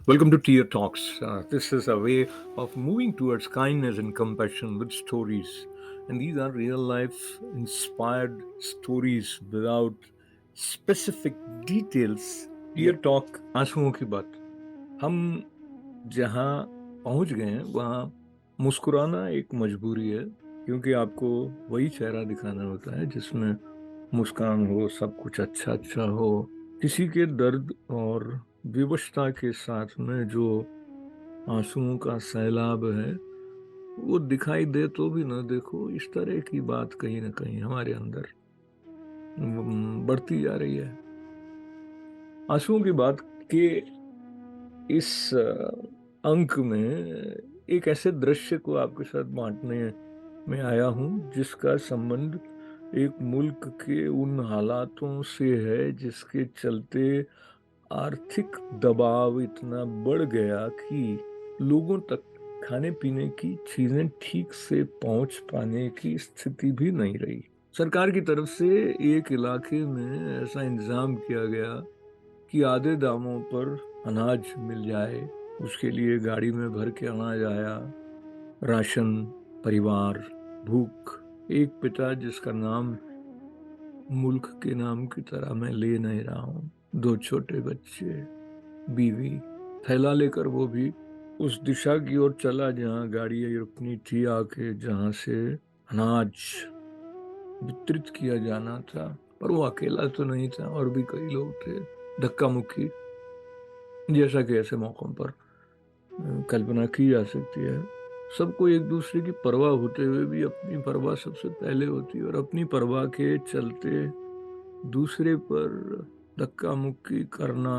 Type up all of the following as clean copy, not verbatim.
Welcome to Tear Talks. This is a way of moving towards kindness and compassion with stories. And these are real life inspired stories without specific details. Tear Talk आंसुओं की बात. हम जहाँ पहुँच गए हैं वहाँ मुस्कुराना एक मजबूरी है, क्योंकि आपको वही चेहरा दिखाना होता है जिसमें मुस्कान हो, सब कुछ अच्छा अच्छा हो. किसी के दर्द और विवशता के साथ में जो आंसुओं का सैलाब है, वो दिखाई दे तो भी ना देखो, इस तरह की बात कहीं ना कहीं हमारे अंदर बढ़ती जा रही है. आंसुओं की बात के इस अंक में एक ऐसे दृश्य को आपके साथ बांटने में आया हूं जिसका संबंध एक मुल्क के उन हालातों से है जिसके चलते आर्थिक दबाव इतना बढ़ गया कि लोगों तक खाने पीने की चीजें ठीक से पहुंच पाने की स्थिति भी नहीं रही. सरकार की तरफ से एक इलाके में ऐसा इंतजाम किया गया कि आधे दामों पर अनाज मिल जाए. उसके लिए गाड़ी में भर के अनाज आया. राशन, परिवार, भूख. एक पिता जिसका नाम मुल्क के नाम की तरह मैं ले नहीं रहा हूँ, दो छोटे बच्चे, बीवी. थैला लेकर वो भी उस दिशा की ओर चला जहाँ गाड़ी रुकनी थी, आके जहाँ से अनाज वितरित किया जाना था. पर वो अकेला तो नहीं था, और भी कई लोग थे. धक्का मुक्की जैसा कि ऐसे मौकों पर कल्पना की जा सकती है. सबको एक दूसरे की परवाह होते हुए भी अपनी परवाह सबसे पहले होती है, और अपनी परवाह के चलते दूसरे पर धक्का मुक्की करना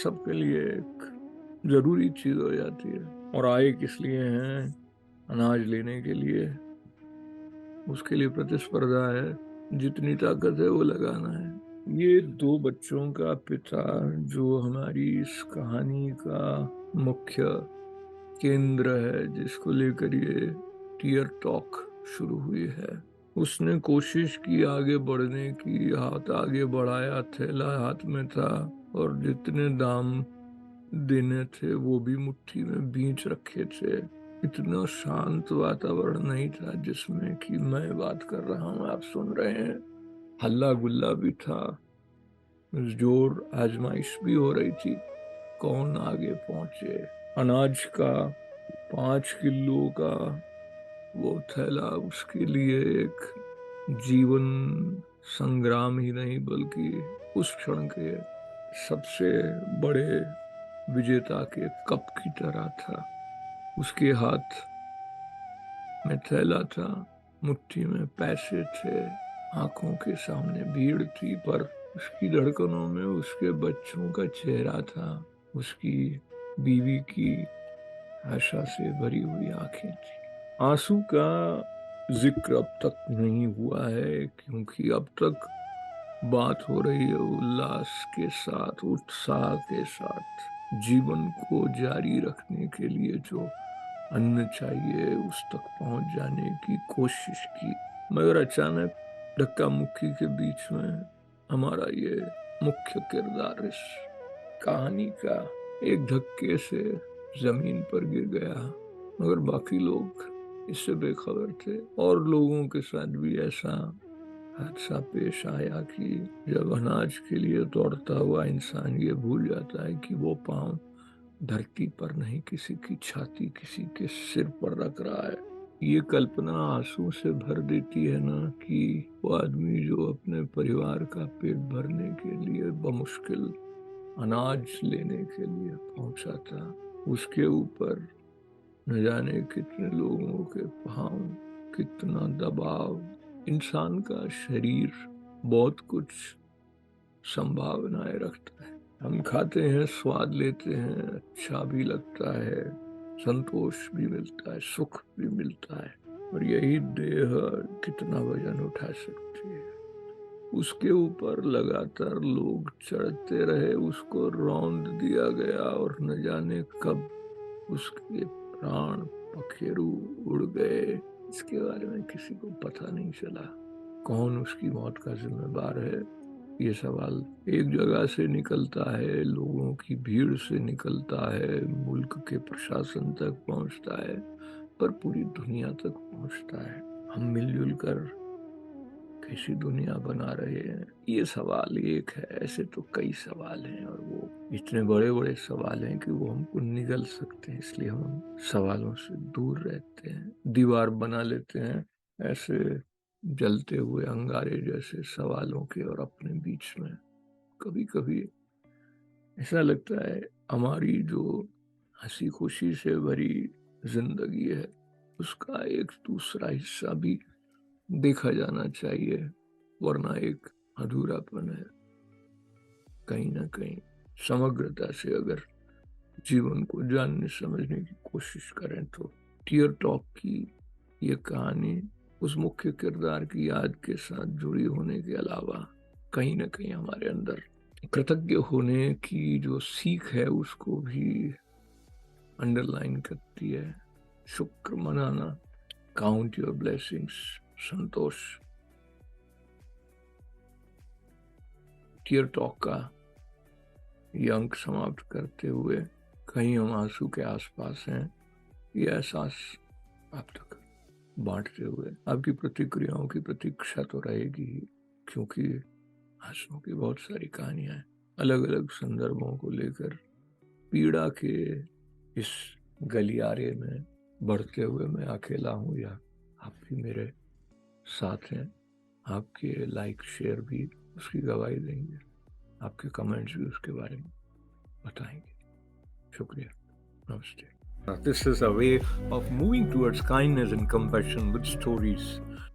सबके लिए एक जरूरी चीज हो जाती है. और आए किस लिए हैं? अनाज लेने के लिए. उसके लिए प्रतिस्पर्धा है. जितनी ताकत है वो लगाना है. ये दो बच्चों का पिता, जो हमारी इस कहानी का मुख्य केंद्र है, जिसको लेकर ये टीयर टॉक शुरू हुई है, उसने कोशिश की आगे बढ़ने की. हाथ आगे बढ़ाया, थैला हाथ में था, और जितने दाम देने थे वो भी मुट्ठी में बींच रखे थे. इतना शांत वातावरण नहीं था जिसमें कि मैं बात कर रहा हूँ, आप सुन रहे हैं. हल्ला गुल्ला भी था, जोर आजमाइश भी हो रही थी. कौन आगे पहुंचे. अनाज का 5 किलो का वो थैला उसके लिए एक जीवन संग्राम ही नहीं, बल्कि उस क्षण के सबसे बड़े विजेता के कप की तरह था. उसके हाथ में थैला था, मुट्ठी में पैसे थे, आंखों के सामने भीड़ थी, पर उसकी धड़कनों में उसके बच्चों का चेहरा था. उसकी बीवी की आशा से भरी हुई आंखें थी. आंसू का जिक्र अब तक नहीं हुआ है, क्योंकि अब तक बात हो रही है उल्लास के साथ, उत्साह के साथ. जीवन को जारी रखने के लिए जो अन्न चाहिए उस तक पहुंच जाने की कोशिश की. मगर अचानक धक्का मुक्की के बीच में हमारा ये मुख्य किरदार इस कहानी का एक धक्के से जमीन पर गिर गया. मगर बाकी लोग इससे बेखबर थे, और लोगों के साथ भी ऐसा हादसा पेश आया कि जब अनाज के लिए दौड़ता हुआ इंसान ये भूल जाता है कि वो पांव धरती पर नहीं, किसी की छाती, किसी के सिर पर रख रहा है. ये कल्पना आंसू से भर देती है ना, कि वो आदमी जो अपने परिवार का पेट भरने के लिए बमुश्किल अनाज लेने के लिए पहुंचा था, उसके ऊपर न जाने कितने लोगों के पांव, कितना दबाव. इंसान का शरीर बहुत कुछ संभावनाएं रखता है. हम खाते हैं, स्वाद लेते हैं, अच्छा भी लगता है, संतोष भी मिलता है, सुख भी मिलता है. और यही देह कितना वजन उठा सकती है. उसके ऊपर लगातार लोग चढ़ते रहे, उसको रौंद दिया गया, और न जाने कब उसके प्राण पखेरु उड़ गए. इसके बारे में किसी को पता नहीं चला. कौन उसकी मौत का जिम्मेदार है, ये सवाल एक जगह से निकलता है, लोगों की भीड़ से निकलता है, मुल्क के प्रशासन तक पहुंचता है, पर पूरी दुनिया तक पहुंचता है। हम मिलजुल कर कैसी दुनिया बना रहे हैं, ये सवाल एक है। ऐसे तो कई सवाल हैं और वो इतने बड़े बड़े सवाल हैं कि वो हमको निगल सकते हैं, इसलिए हम सवालों से दूर रहते हैं, दीवार बना लेते हैं ऐसे जलते हुए अंगारे जैसे सवालों के और अपने बीच में। कभी कभी ऐसा लगता है हमारी जो हंसी खुशी से भरी जिंदगी है उसका एक दूसरा हिस्सा भी देखा जाना चाहिए, वरना एक अधूरापन है। कहीं ना कहीं समग्रता से अगर जीवन को जानने समझने की कोशिश करें तो टीयर टॉक की ये कहानी उस मुख्य किरदार की याद के साथ जुड़ी होने के अलावा कहीं ना कहीं हमारे अंदर कृतज्ञ होने की जो सीख है उसको भी अंडरलाइन करती है। शुक्र मनाना, काउंट योर ब्लेसिंग्स, संतोष। टीयर टॉक का ये अंक समाप्त करते हुए कहीं हम आंसू के आसपास हैं, ये एहसास आप तक बांटते हुए आपकी प्रतिक्रियाओं की प्रतीक्षा तो रहेगी ही, क्योंकि आंसुओं की बहुत सारी कहानियां हैं अलग अलग संदर्भों को लेकर। पीड़ा के इस गलियारे में बढ़ते हुए मैं अकेला हूँ या आप भी मेरे साथ हैं। आपके लाइक शेयर भी उसकी गवाही देंगे, आपके कमेंट्स भी उसके बारे में बताएंगे। शुक्रिया, नमस्ते। This is a way of moving towards kindness and compassion with stories.